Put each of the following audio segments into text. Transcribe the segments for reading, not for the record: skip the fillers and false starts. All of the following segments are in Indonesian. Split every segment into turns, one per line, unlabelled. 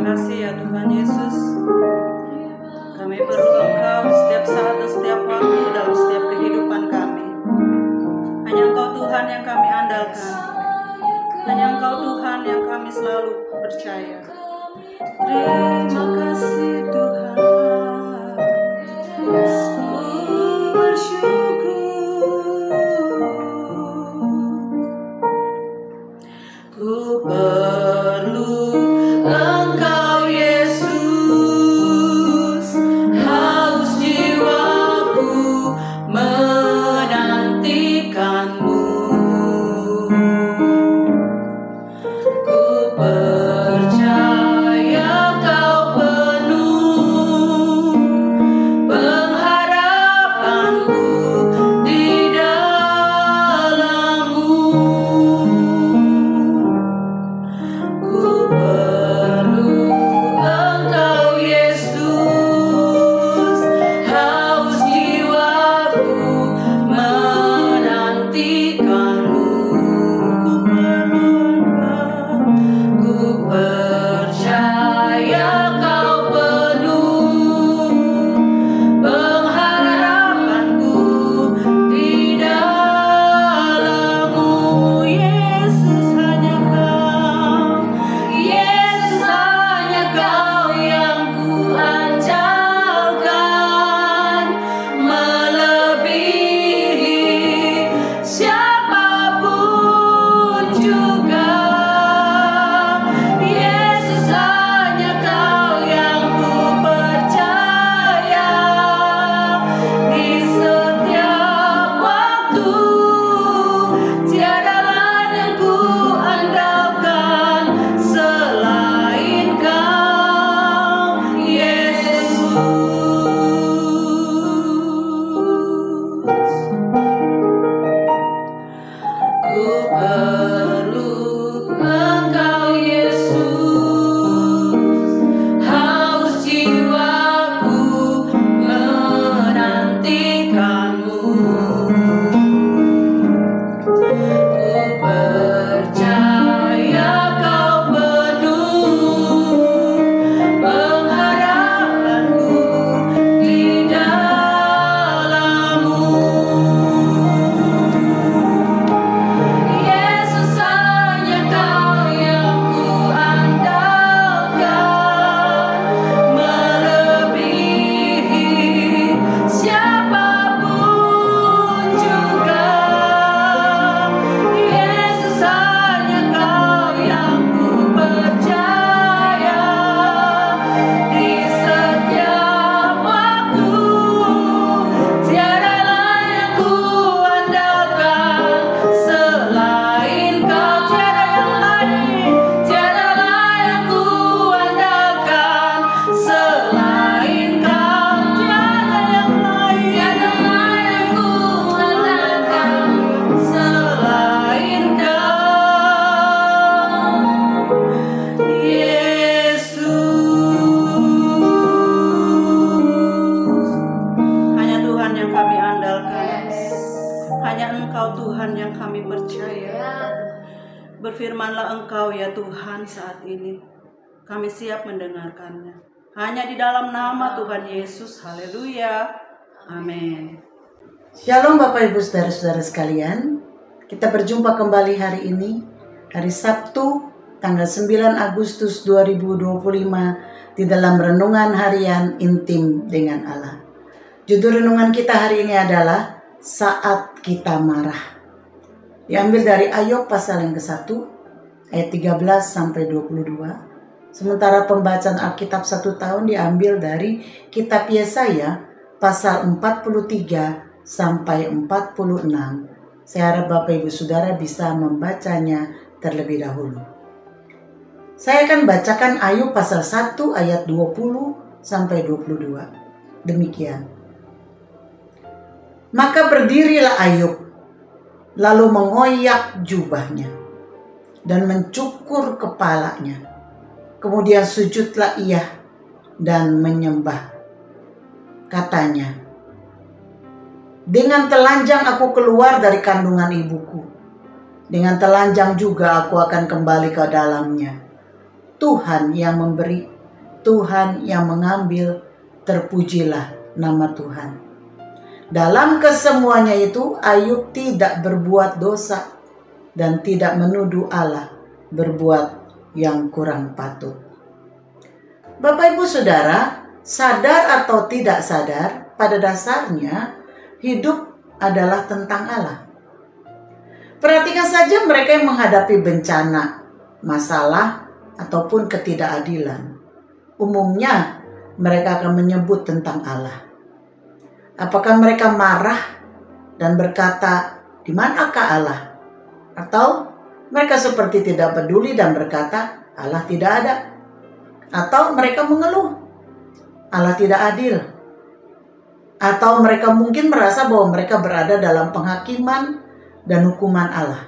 kasih ya Tuhan Yesus. Kami perlu Engkau setiap saat dan setiap waktu dalam setiap kehidupan kami. Hanya Engkau Tuhan yang kami andalkan. Hanya Engkau Tuhan yang kami selalu percaya. Terima kasih Tuhan. Ku bersyukur. Ku perlu Engkau Yesus, haus jiwaku menantikan-Mu. Ku percaya Kau penuh pengharapanku di dalam-Mu. Ku perlu Engkau Yesus, haus jiwaku menantikan-Mu. Ku percaya Kau penuh pengharapanku di dalam-Mu. Yesus, hanya Kau, Yesus, hanya Kau yang ku andalkan, melebihi siapapun juga. Yesus, hanya Kau yang ku percaya di setiap waktu. Tiada lain yang ku andalkan selain Kau, Yesus. Ku perlu Engkau Yesus, haus jiwaku menantikan-Mu. Ku percaya Kau penuh pengharapanku di dalam-Mu. Yesus, hanya Kau yang ku andalkan, melebihi siapapun juga. Yesus, hanya Kau yang ku percaya di setiap waktu. Tiada lain yang ku andalkan selain Kau. Tiada yang lain, tiada lain yang ku andalkan selain Kau. Tiada yang lain, tiada lain yang ku andalkan selain Kau, Yesus. Hanya Tuhan yang kami andalkan. Hanya Engkau Tuhan yang kami percaya. Berfirmanlah Engkau ya Tuhan saat ini. Kami siap mendengarkannya. Hanya di dalam nama Tuhan Yesus. Haleluya. Amin.
Shalom Bapak Ibu Saudara-saudara sekalian. Kita berjumpa kembali hari ini, hari Sabtu tanggal 9 Agustus 2025 di dalam renungan harian intim dengan Allah. Judul renungan kita hari ini adalah Saat Kita Marah. Diambil dari Ayub pasal yang ke-1 ayat 13 sampai 22. Sementara pembacaan Alkitab 1 tahun diambil dari kitab Yesaya pasal 43 sampai 46. Saya harap Bapak Ibu Saudara bisa membacanya terlebih dahulu. Saya akan bacakan Ayub pasal 1 ayat 20 sampai 22. Demikian. Maka berdirilah Ayub, lalu mengoyak jubahnya dan mencukur kepalanya. Kemudian sujudlah ia dan menyembah. Katanya, dengan telanjang aku keluar dari kandungan ibuku. Dengan telanjang juga aku akan kembali ke dalamnya. Tuhan yang memberi, Tuhan yang mengambil, terpujilah nama Tuhan. Dalam kesemuanya itu Ayub tidak berbuat dosa dan tidak menuduh Allah berbuat yang kurang patut. Bapak Ibu Saudara, sadar atau tidak sadar, pada dasarnya hidup adalah tentang Allah. Perhatikan saja mereka yang menghadapi bencana, masalah, ataupun ketidakadilan. Umumnya mereka akan menyebut tentang Allah. Apakah mereka marah dan berkata, "Di manakah Allah?" Atau mereka seperti tidak peduli dan berkata, "Allah tidak ada." Atau mereka mengeluh, "Allah tidak adil." Atau mereka mungkin merasa bahwa mereka berada dalam penghakiman dan hukuman Allah.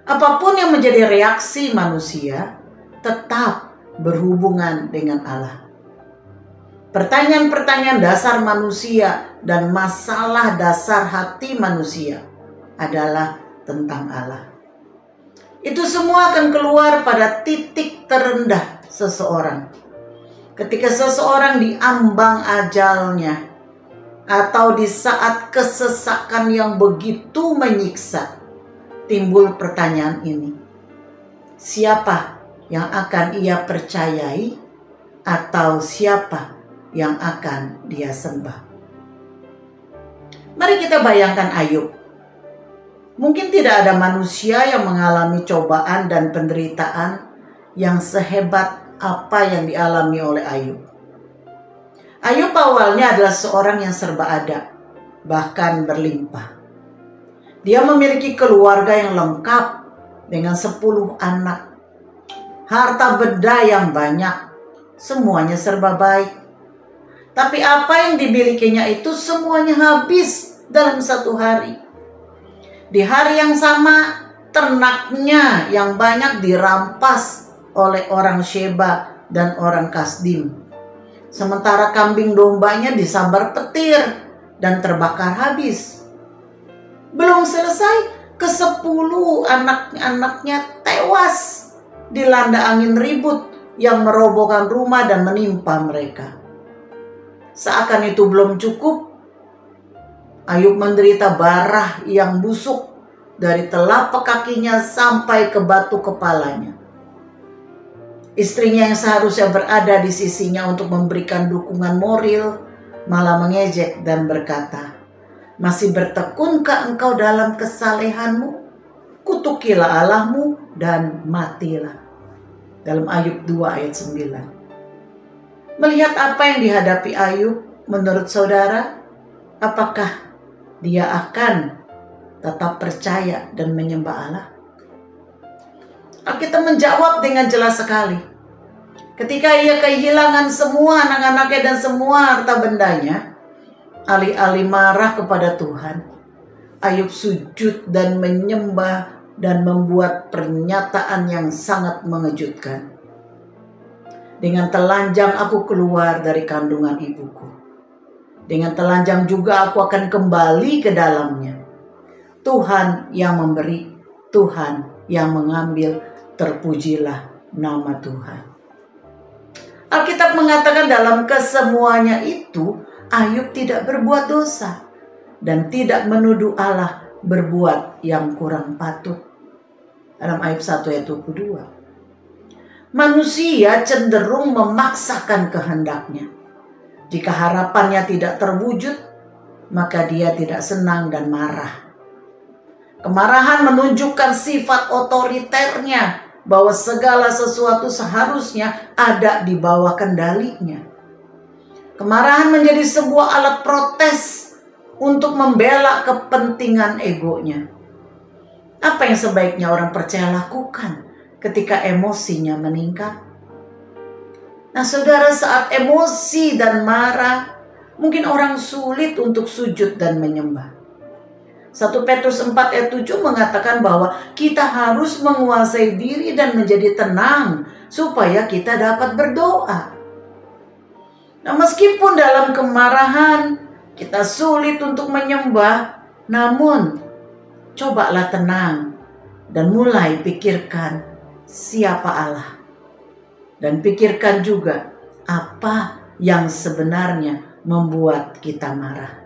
Apapun yang menjadi reaksi manusia tetap berhubungan dengan Allah. Pertanyaan-pertanyaan dasar manusia dan masalah dasar hati manusia adalah tentang Allah. Itu semua akan keluar pada titik terendah seseorang. Ketika seseorang diambang ajalnya, atau di saat kesesakan yang begitu menyiksa, timbul pertanyaan ini. Siapa yang akan ia percayai, atau siapa yang akan dia sembah? Mari kita bayangkan Ayub. Mungkin tidak ada manusia yang mengalami cobaan dan penderitaan yang sehebat apa yang dialami oleh Ayub. Ayub awalnya adalah seorang yang serba ada, bahkan berlimpah. Dia memiliki keluarga yang lengkap dengan 10 anak. Harta benda yang banyak, semuanya serba baik. Tapi apa yang dimilikinya itu semuanya habis dalam satu hari. Di hari yang sama, ternaknya yang banyak dirampas oleh orang Sheba dan orang Kasdim. Sementara kambing dombanya disambar petir dan terbakar habis. Belum selesai, ke-10 anak-anaknya tewas dilanda angin ribut yang merobohkan rumah dan menimpa mereka. Seakan itu belum cukup, Ayub menderita barah yang busuk dari telapak kakinya sampai ke batu kepalanya. Istrinya yang seharusnya berada di sisinya untuk memberikan dukungan moral malah mengejek dan berkata, "Masih bertekunkah engkau dalam kesalehanmu? Kutukilah Allahmu dan matilah." Dalam Ayub 2 ayat 9. Melihat apa yang dihadapi Ayub, menurut saudara, apakah dia akan tetap percaya dan menyembah Allah? Alkitab menjawab dengan jelas sekali. Ketika ia kehilangan semua anak-anaknya dan semua harta bendanya, alih-alih marah kepada Tuhan, Ayub sujud dan menyembah dan membuat pernyataan yang sangat mengejutkan. Dengan telanjang aku keluar dari kandungan ibuku. Dengan telanjang juga aku akan kembali ke dalamnya. Tuhan yang memberi, Tuhan yang mengambil, terpujilah nama Tuhan. Alkitab mengatakan dalam kesemuanya itu, Ayub tidak berbuat dosa dan tidak menuduh Allah berbuat yang kurang patut. Dalam Ayub 1 ayat 22. Manusia cenderung memaksakan kehendaknya. Jika harapannya tidak terwujud, maka dia tidak senang dan marah. Kemarahan menunjukkan sifat otoriternya, bahwa segala sesuatu seharusnya ada di bawah kendalinya. Kemarahan menjadi sebuah alat protes untuk membela kepentingan egonya. Apa yang sebaiknya orang percaya lakukan ketika emosinya meningkat? Nah saudara, saat emosi dan marah, mungkin orang sulit untuk sujud dan menyembah. 1 Petrus 4 ayat 7 mengatakan bahwa kita harus menguasai diri dan menjadi tenang supaya kita dapat berdoa. Nah, meskipun dalam kemarahan kita sulit untuk menyembah, namun cobalah tenang dan mulai pikirkan siapa Allah. Dan pikirkan juga apa yang sebenarnya membuat kita marah.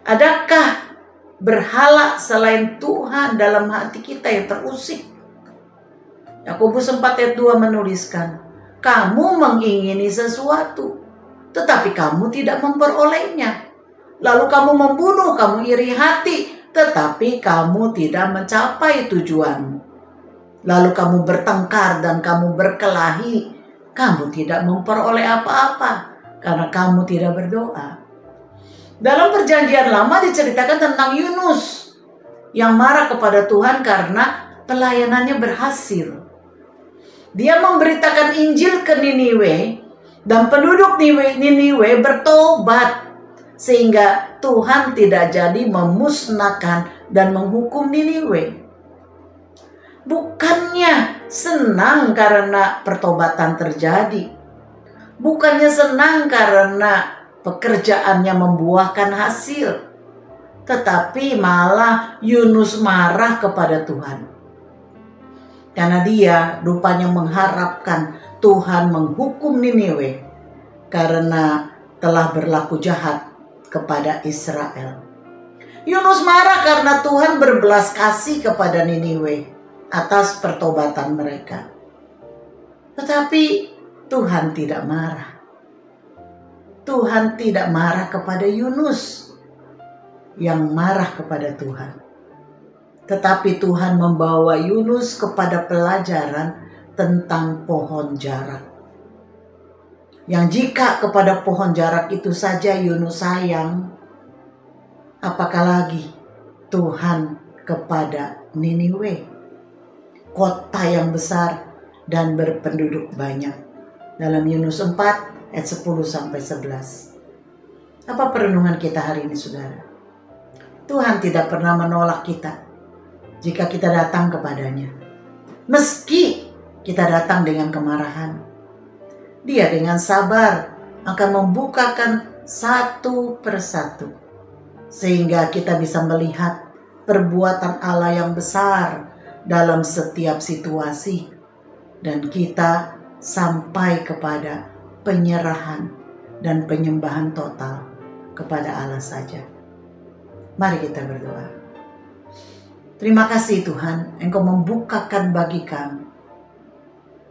Adakah berhala selain Tuhan dalam hati kita yang terusik? Yakobus 4 ayat 2 menuliskan, kamu mengingini sesuatu, tetapi kamu tidak memperolehnya. Lalu kamu membunuh, kamu iri hati, tetapi kamu tidak mencapai tujuanmu. Lalu kamu bertengkar dan kamu berkelahi, kamu tidak memperoleh apa-apa karena kamu tidak berdoa. Dalam perjanjian lama diceritakan tentang Yunus yang marah kepada Tuhan karena pelayanannya berhasil. Dia memberitakan Injil ke Niniwe dan penduduk Niniwe bertobat sehingga Tuhan tidak jadi memusnahkan dan menghukum Niniwe. Bukannya senang karena pertobatan terjadi. Bukannya senang karena pekerjaannya membuahkan hasil. Tetapi malah Yunus marah kepada Tuhan. Karena dia rupanya mengharapkan Tuhan menghukum Niniwe karena telah berlaku jahat kepada Israel. Yunus marah karena Tuhan berbelas kasih kepada Niniwe atas pertobatan mereka. Tetapi Tuhan tidak marah. Tuhan tidak marah kepada Yunus yang marah kepada Tuhan. Tetapi Tuhan membawa Yunus kepada pelajaran tentang pohon jarak. Yang jika kepada pohon jarak itu saja Yunus sayang, apakah lagi Tuhan kepada Niniwe, kota yang besar dan berpenduduk banyak. Dalam Yunus 4 ayat 10-11. Apa perenungan kita hari ini, saudara? Tuhan tidak pernah menolak kita jika kita datang kepadanya. Meski kita datang dengan kemarahan, Dia dengan sabar akan membukakan satu persatu sehingga kita bisa melihat perbuatan Allah yang besar dalam setiap situasi dan kita sampai kepada penyerahan dan penyembahan total kepada Allah saja. Mari kita berdoa. Terima kasih Tuhan, Engkau membukakan bagi kami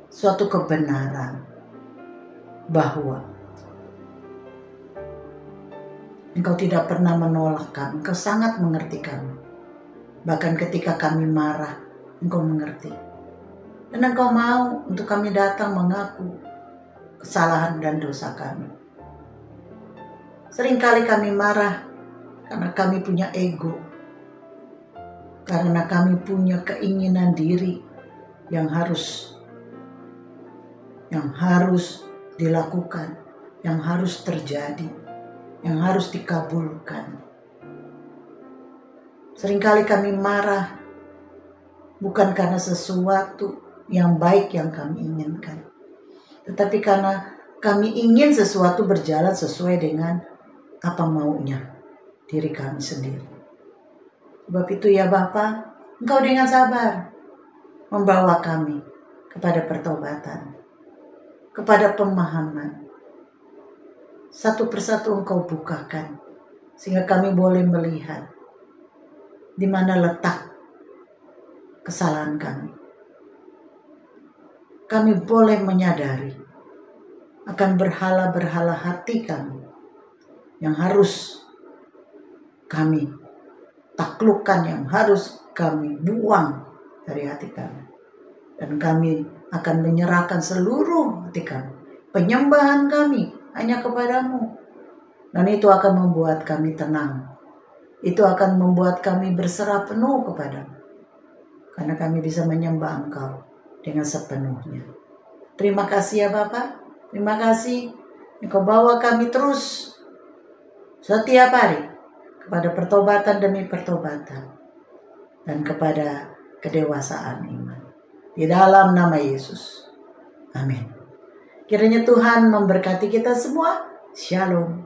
suatu kebenaran bahwa Engkau tidak pernah menolak kami, Engkau sangat mengerti kami. Bahkan ketika kami marah, Engkau mengerti. Dan Engkau mau untuk kami datang mengaku kesalahan dan dosa kami. Seringkali kami marah karena kami punya ego. Karena kami punya keinginan diri yang harus dilakukan, yang harus terjadi, yang harus dikabulkan. Seringkali kami marah bukan karena sesuatu yang baik yang kami inginkan, tetapi karena kami ingin sesuatu berjalan sesuai dengan apa maunya diri kami sendiri. Sebab itu ya Bapa, Engkau dengan sabar membawa kami kepada pertobatan, kepada pemahaman. Satu persatu Engkau bukakan sehingga kami boleh melihat di mana letak kesalahan kami. Kami boleh menyadari akan berhala-berhala hati kami yang harus kami taklukkan, yang harus kami buang dari hati kami. Dan kami akan menyerahkan seluruh hati kami, penyembahan kami hanya kepadamu. Dan itu akan membuat kami tenang. Itu akan membuat kami berserah penuh kepadamu. Karena kami bisa menyembah Engkau dengan sepenuhnya. Terima kasih ya Bapa. Terima kasih Engkau bawa kami terus setiap hari kepada pertobatan demi pertobatan dan kepada kedewasaan iman. Di dalam nama Yesus. Amin. Kiranya Tuhan memberkati kita semua. Shalom.